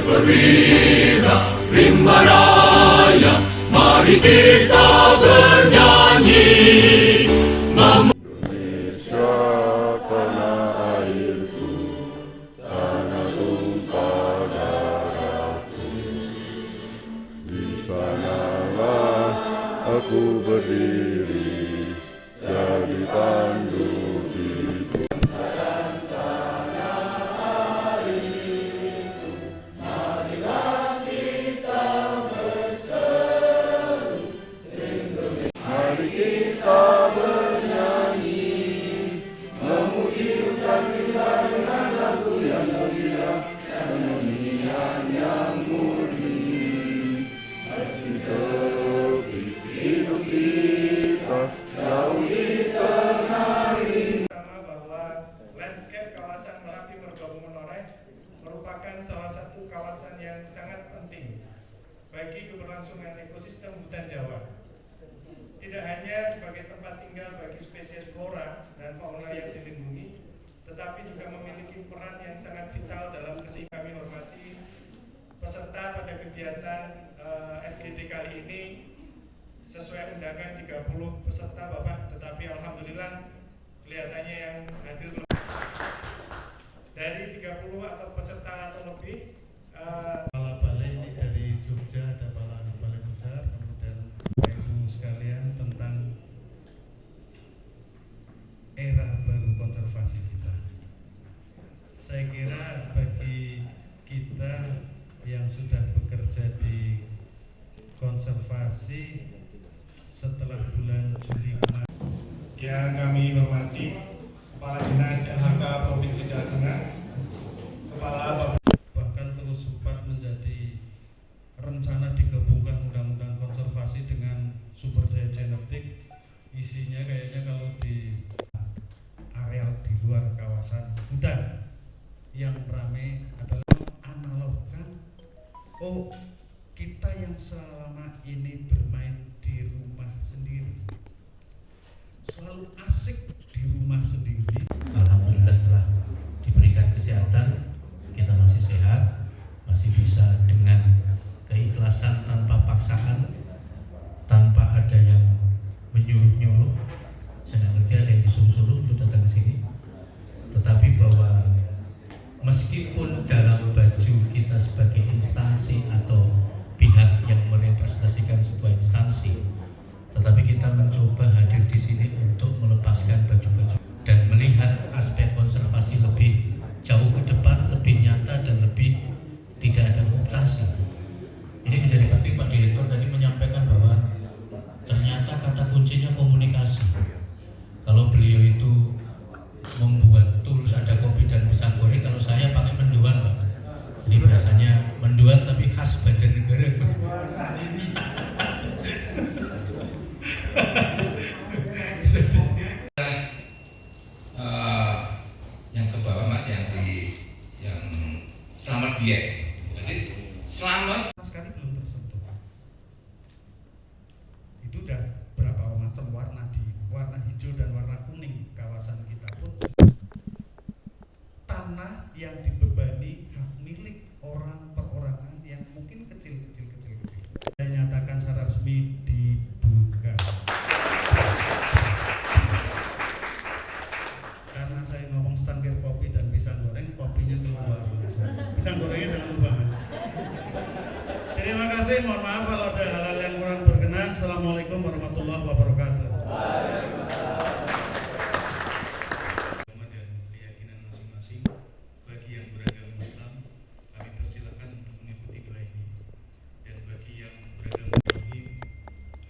perwira rimba raya, mari kita bernyanyi. Indonesia tanah airku, tanah tumpah darahku. Di sanalah aku berdiri, jadi pandu hidup. Mari kita bernyanyi, memuji Tuhan kita dengan lagu yang gembira, nyanyian yang murni. Masih sepi hidup kita, jauh di tengah rindu. Bahwa landscape kawasan Merapi Merbabu Menoreh merupakan salah satu kawasan yang sangat penting bagi keberlangsungan ekosistem hutan Jawa. Tidak hanya sebagai tempat tinggal bagi spesies flora dan fauna yang dilindungi, tetapi juga memiliki peran yang sangat vital dalam keseimbangan. Kami hormati peserta pada kegiatan FGD kali ini sesuai undangan 30 peserta Bapak, tetapi alhamdulillah kelihatannya yang hadir dari 30 atau peserta atau lebih. Kepala balai ini dari Jogja, ada balai besar, kemudian Ibu sekalian tentang era baru konservasi kita. Saya kira bagi kita yang sudah bekerja di konservasi setelah bulan Juli kemarin, Yang kami hormati Kepala Dinas LHK Provinsi Jawa Tengah, Kepala bahkan terus sempat menjadi rencana digabungkan undang-undang konservasi dengan sumber daya genetik. Isinya kayaknya kalau di areal di luar kawasan hutan yang ramai adalah analogkan, oh kita yang selama ini bermain di rumah sendiri, selalu asik di rumah sendiri. Alhamdulillah telah diberikan kesehatan, kita masih sehat, masih bisa dengan keikhlasan tanpa paksaan, tanpa ada yang menyuruh-nyuruh. Saya nggak ngerti ada yang disuruh-suruh untuk datang ke sini. Tetapi bahwa meskipun dalam baju kita sebagai instansi atau pihak yang merepresentasikan sebuah instansi, tetapi kita mencoba hadir di sini untuk melepaskan baju-baju dan melihat aspek konservasi lebih jauh ke depan, lebih nyata dan lebih tidak ada mutasi. Ini menjadi penting. Pak Direktur tadi menyampaikan bahwa ternyata kata kuncinya komunikasi. Kalau beliau itu membuat tools, ada kopi dan pisang goreng, kalau saya pakai mendoan, Pak. Jadi biasanya mendoan tapi khas Banjarnegara. Yang ke bawah mas, yang selamat diet. Jadi selamat Sekali belum tersentuh. Itu udah berapa macam warna, di warna hijau dan warna kuning kawasan kita pun tanah yang dibebani hak milik orang perorangan yang mungkin kecil. Saya nyatakan secara resmi dibuka. Karena saya ngomong sangkir kopi dan pisang goreng, kopinya keluar. Pisang gorengnya jangan lupa, Mas. Terima kasih, mohon maaf kalau ada hal-hal yang kurang berkenan. Assalamualaikum warahmatullahi wabarakatuh. Dan keyakinan masing-masing, bagi yang beragama Islam, kami persilakan untuk mengikuti doa ini. Dan bagi yang beragama Muslim,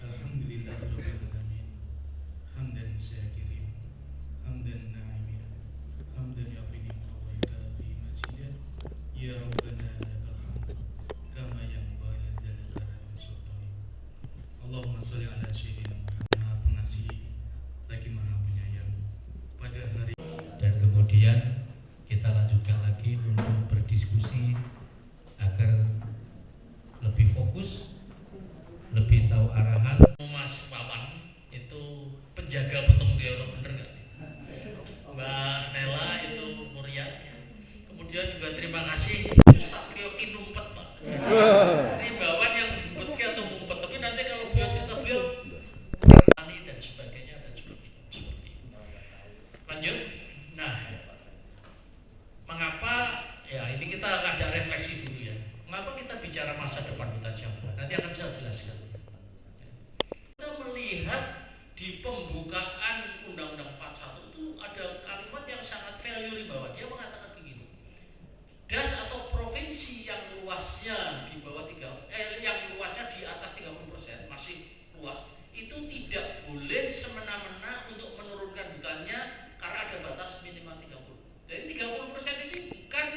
alhamdulillahirabbil alamin, hamdan syakirin, hamdan na'imin, hamdan yafiqin wa fi majidah, ya rabbana lakal hamd, kama yanbaghi lijalali sultanik. Allahumma shalli ala sayyidina Muhammad. Maha Pengasih lagi Maha Penyayang. Pada hari dan kemudian kita lanjutkan lagi untuk berdiskusi agar lebih fokus, lebih tahu arahan. Mas Wawan itu penjaga petung Dewa, bener nggak? Mbak Nela itu Muria. Kemudian juga terima kasih Satrio Kinumpet Lanjut. Nah, mengapa ya ini kita agak refleksi dulu ya. Mengapa kita bicara masa depan Hutan Jawa? Nanti akan saya jelaskan. Kita melihat di pembukaan Undang-Undang 41 itu ada kalimat yang sangat value bahwa dia mengatakan begini. Das atau provinsi yang luasnya di bawah yang luasnya di atas 30% masih luas itu tidak boleh semena-mena untuk menurunkan hutannya karena ada batas minimal 30. Jadi 30% ini bukan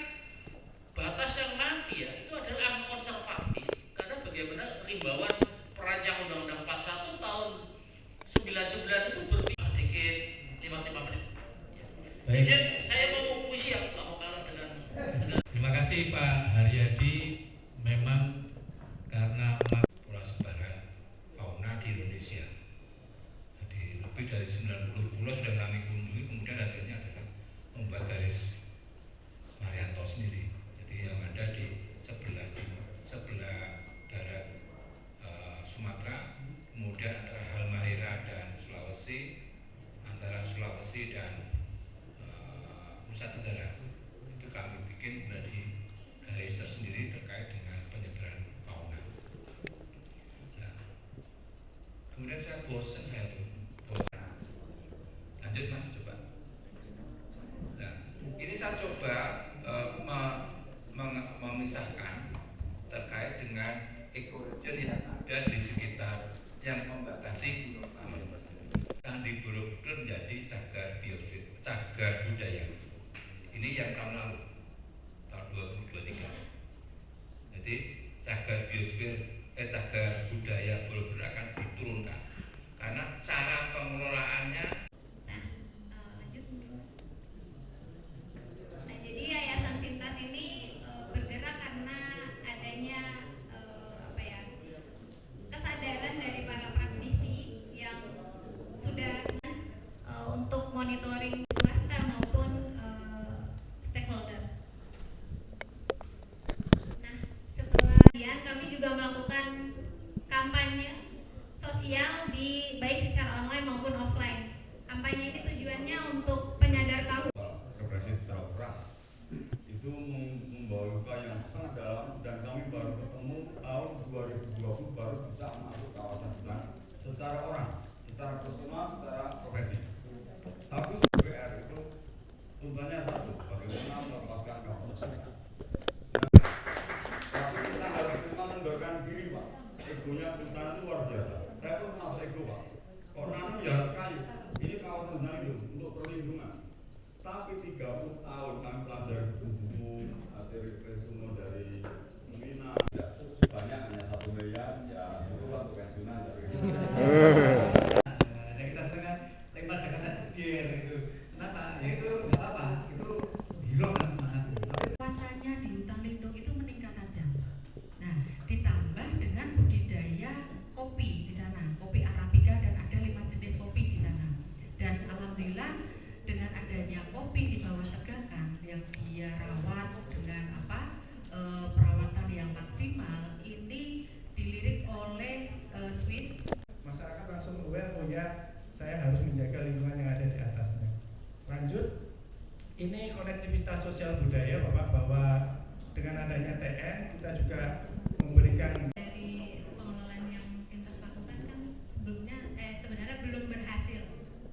batas yang mati ya, itu adalah konservatif. Karena bagaimana himbauan perancang Undang-Undang 41 tahun 99 itu berpikir sedikit 5 menit. Baik. Jadi saya mau puisi aku nggak mau kalah dengan Terima kasih Pak Haryadi. Memang karena pulau sebaran fauna di Indonesia, jadi lebih dari 90 pulau sudah kami kunjungi. Kemudian hasilnya adalah membuat garis Marianto sendiri. Jadi yang ada di sebelah darat Sumatera, kemudian antara Halmahera dan Sulawesi, antara Sulawesi dan Nusa Tenggara. Itu kami bikin menjadi garis tersendiri terkait dengan penyebaran fauna. Nah, kemudian saya bosan. Lanjut Mas, coba. Nah, ini saya coba memisahkan terkait dengan ekoregion yang ada di sekitar yang membatasi Gunung Samet. Candi Borobudur menjadi cagar biosfer, cagar budaya. Ini yang tahun lalu, tahun 2023. Jadi cagar biosfer, cagar budaya Borobudur akan diturunkan karena cara pengelolaannya. Jadi Yayasan Sintas ini bergerak karena adanya kesadaran dari para praktisi yang sudah untuk monitoring swasta maupun stakeholder. Nah, setelah kami juga melakukan kampanye sosial di baik secara online maupun offline. Kampanye ini tujuannya untuk penyadar tahu. Represi secara keras itu membawa luka yang sangat dalam, dan kami baru ketemu tahun 2020 baru bisa masuk kawasan hutan secara orang, secara personal, secara profesi. Tapi PR itu tuntutannya satu, bagaimana melepaskan kawasan. Tapi kita harus bisa mendorongkan diri Pak. Egonya hutan itu luar biasa. Saya pun masuk ego Pak. Kok nanam ya harus kayu. Ini kawasan hutan itu untuk perlindungan. Tapi 30 tahun kami pelajari buku hasil resume dari seminar tidak banyak, hanya 1 miliar ya itu waktu pensiunan dari kita sangat lewat Jakarta Cekir gitu. Kenapa? Ya itu nggak apa, itu hilang kan semangat. Kuasanya di hutan lindung itu meningkat tajam. Nah, ditambah dengan budidaya kopi di sana, kopi arabica, dan ada 5 jenis kopi di sana. Dan alhamdulillah dengan adanya kopi di bawah tegakan yang dia rawat dengan perawatan yang maksimal, ini dilirik oleh Swiss. Masyarakat langsung aware, oh ya saya harus menjaga lingkungan yang ada di atasnya. Lanjut, ini konektivitas sosial budaya Bapak, bahwa dengan adanya TN kita juga memberikan Dari pengelolaan yang Sintas lakukan kan sebenarnya belum berhasil,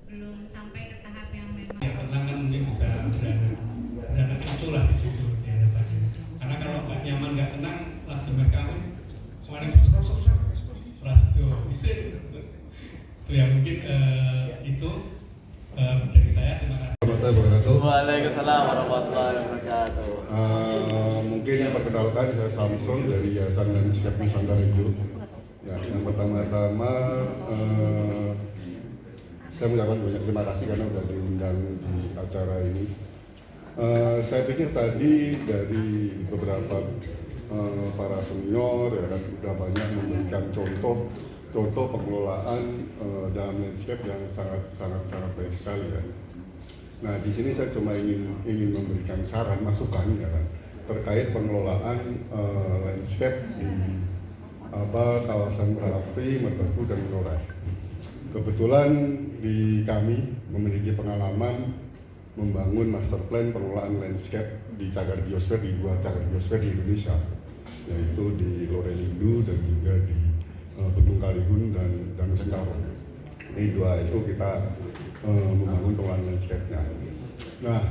belum sampai ke tahap yang memang. Yang tenang kan mungkin bisa berada itulah di situ di hadapannya. Karena kalau nggak nyaman, nggak tenang, lagi mereka semuanya itu bisa. Itu yang mungkin itu dari saya. Terima kasih. Waalaikumsalam warahmatullahi wabarakatuh. Mungkin yang perkenalkan saya Samson dari Yayasan Landscape Nusantara Hijau. Ya, yang pertama-tama saya mengucapkan banyak terima kasih karena sudah diundang di acara ini. Saya pikir tadi dari beberapa para senior ya kan sudah banyak memberikan contoh pengelolaan dalam landscape yang sangat baik sekali kan. Nah di sini saya cuma ingin memberikan saran masukan ya kan terkait pengelolaan landscape di kawasan Merapi, Merbabu dan Ngurah. Kebetulan di kami memiliki pengalaman membangun master plan pengelolaan landscape di cagar biosfer, di 2 cagar biosfer di Indonesia, yaitu di Lorelindo dan juga di Gunung Karimun dan Danau Sentarung. Ini 2 itu kita membangun pengelolaan landscape-nya. Nah,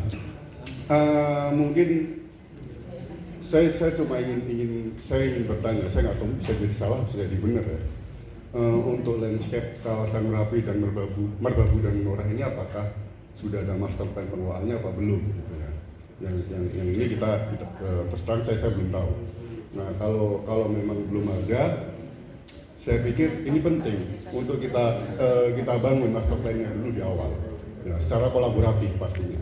mungkin saya cuma ingin bertanya, saya nggak tahu bisa jadi salah, bisa jadi benar ya. Untuk landscape kawasan Merapi dan Merbabu dan Menoreh ini apakah sudah ada master plan pengelolaannya apa belum? Gitu ya. Yang ini kita terus terang saya belum tahu. Nah, kalau memang belum ada, saya pikir ini penting untuk kita bangun master plan-nya dulu di awal, ya, secara kolaboratif pastinya,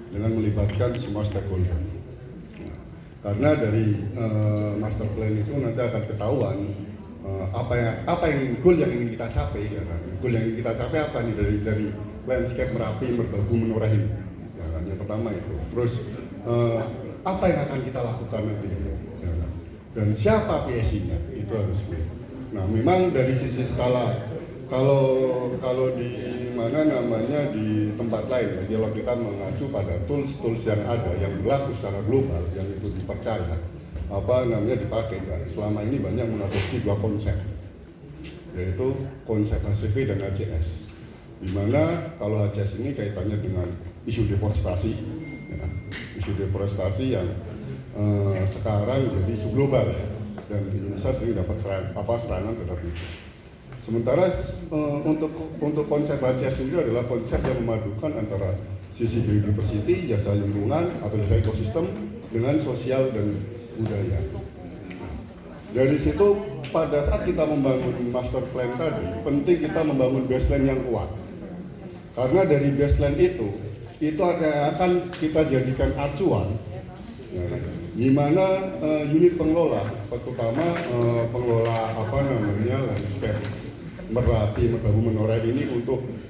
dengan melibatkan semua stakeholder. Nah, karena dari master plan itu nanti akan ketahuan apa yang goal yang ingin kita capai, ya kan? Goal yang ingin kita capai apa nih dari landscape Merapi, Merbabu, Menoreh ini? Ya kan? Yang pertama itu. Terus apa yang akan kita lakukan nanti? Ya kan? Dan siapa PSI-nya? Itu harus clear. Nah, memang dari sisi skala, kalau di mana namanya di tempat lain, ya, kalau kita mengacu pada tools yang ada yang berlaku secara global, yang itu dipercaya, dipakai kan. Selama ini banyak mengadopsi 2 konsep, yaitu konsep HCV dan HCS. Di mana kalau HCS ini kaitannya dengan isu deforestasi, ya, isu deforestasi yang sekarang jadi isu global, ya. Dan Indonesia sering dapat serangan terhadap itu. Sementara untuk konsep HCS ini adalah konsep yang memadukan antara sisi biodiversity, jasa lingkungan atau jasa ekosistem dengan sosial dan budaya. Dari situ pada saat kita membangun master plan tadi, penting kita membangun baseline yang kuat. Karena dari baseline itu akan kita jadikan acuan, ya, di mana unit pengelola, terutama pengelola landscape Merapi, Merbabu, Menoreh ini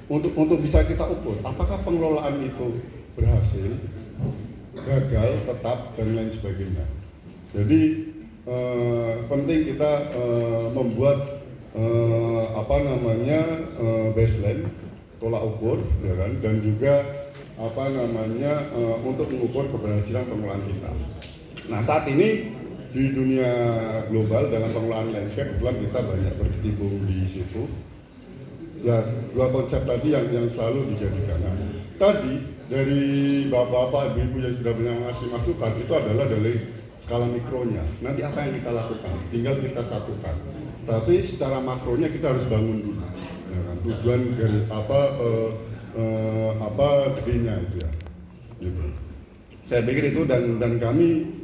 untuk bisa kita ukur apakah pengelolaan itu berhasil, gagal, tetap dan lain sebagainya. Jadi penting kita membuat baseline, tolak ukur, ya kan? Dan juga untuk mengukur keberhasilan pengelolaan kita. Nah, saat ini di dunia global dalam pengelolaan landscape, kebetulan kita banyak berkecimpung di situ. Ya, 2 konsep tadi yang selalu dijadikan. Nah, tadi dari bapak-bapak, ibu-ibu yang sudah banyak ngasih masukan itu adalah dari skala mikronya. Nanti apa yang kita lakukan? Tinggal kita satukan. Tapi secara makronya kita harus bangun dulu. Ya kan? Tujuan dari gedenya itu ya. Gitu. Saya pikir itu dan kami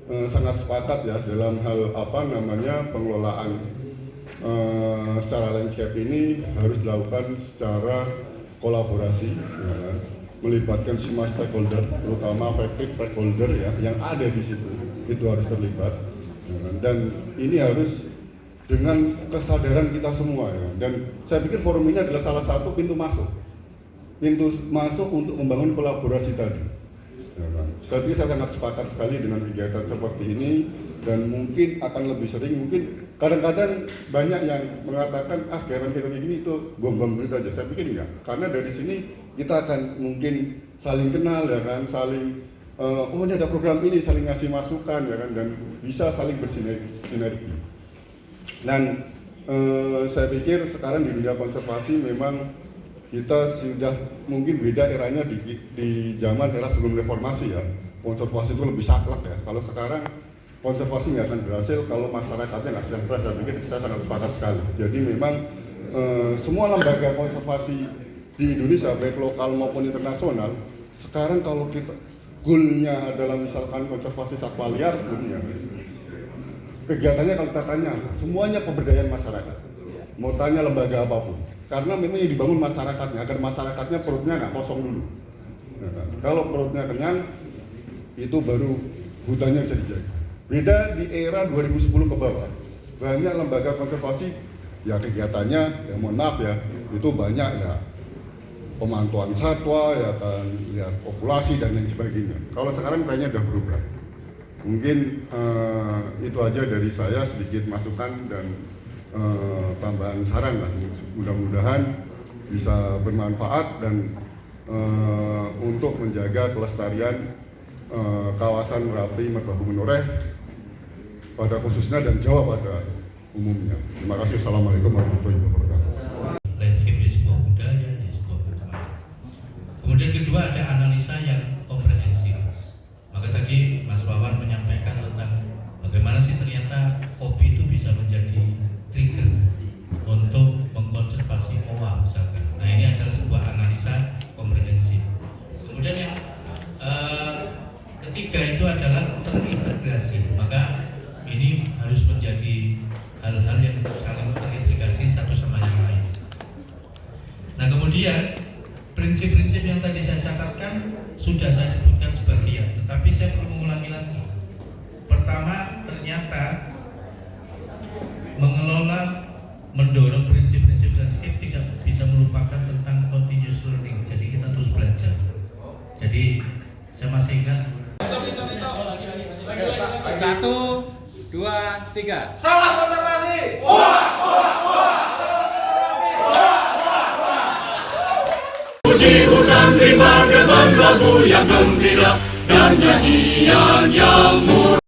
sangat sepakat ya dalam hal pengelolaan secara landscape ini harus dilakukan secara kolaborasi, ya kan? Melibatkan semua stakeholder, terutama effective stakeholder ya yang ada di situ, itu harus terlibat, ya kan? Dan ini harus dengan kesadaran kita semua ya. Dan saya pikir forum ini adalah salah satu pintu masuk untuk membangun kolaborasi tadi. Ya kan? Saya sangat sepakat sekali dengan kegiatan seperti ini dan mungkin akan lebih sering, mungkin kadang-kadang banyak yang mengatakan kegiatan ini itu gom-gom gitu aja. Saya pikir enggak, karena dari sini kita akan mungkin saling kenal ya kan, saling ini ada program ini, saling ngasih masukan ya kan, dan bisa saling bersinergi. Dan saya pikir sekarang di dunia konservasi memang kita sudah mungkin beda eranya di zaman era sebelum reformasi ya. Konservasi itu lebih saklek ya. Kalau sekarang konservasi nggak akan berhasil kalau masyarakatnya nggak sejahtera. Saya pikir saya sangat sepakat sekali. Jadi memang semua lembaga konservasi di Indonesia baik lokal maupun internasional sekarang kalau kita goalnya adalah misalkan konservasi satwa liar, kegiatannya kalau kita tanya semuanya pemberdayaan masyarakat. Mau tanya lembaga apapun. Karena memang yang dibangun masyarakatnya, agar masyarakatnya perutnya nggak kosong dulu. Ya kan? Kalau perutnya kenyang, itu baru hutannya bisa dijaga. Beda di era 2010 ke bawah, banyak lembaga konservasi, ya kegiatannya, ya mohon maaf ya, itu banyak ya pemantauan satwa, ya kan, ya populasi dan lain sebagainya. Kalau sekarang kayaknya udah berubah. Mungkin itu aja dari saya, sedikit masukan dan tambahan saran lah, mudah-mudahan bisa bermanfaat dan untuk menjaga kelestarian kawasan Merapi Merbabu Menoreh pada khususnya dan Jawa pada umumnya. Terima kasih. Assalamualaikum warahmatullahi wabarakatuh. Landscape di sebuah budaya, di sebuah budaya. Kemudian kedua ada analisa yang komprehensif. Maka tadi Mas Wawan menyampaikan tentang bagaimana sih ternyata kopi itu bisa menjadi trigger untuk mengkonservasi owa misalkan. Nah ini adalah sebuah analisa komprehensif. Kemudian yang ketiga itu adalah terintegrasi. Maka ini harus menjadi hal-hal yang saling terintegrasi satu sama yang lain. Nah kemudian prinsip-prinsip yang tadi saya catatkan sudah saya sebutkan sebagian, tetapi saya perlu mengulangi lagi. Pertama, ternyata mengelola, mendorong prinsip-prinsip landscape tidak bisa melupakan tentang continuous learning. Jadi kita terus belajar. Jadi saya masih ingat. 1, 2, 3. Salam konservasi. Puji hutan rimba dengan lagu yang gembira dan nyanyian yang murni.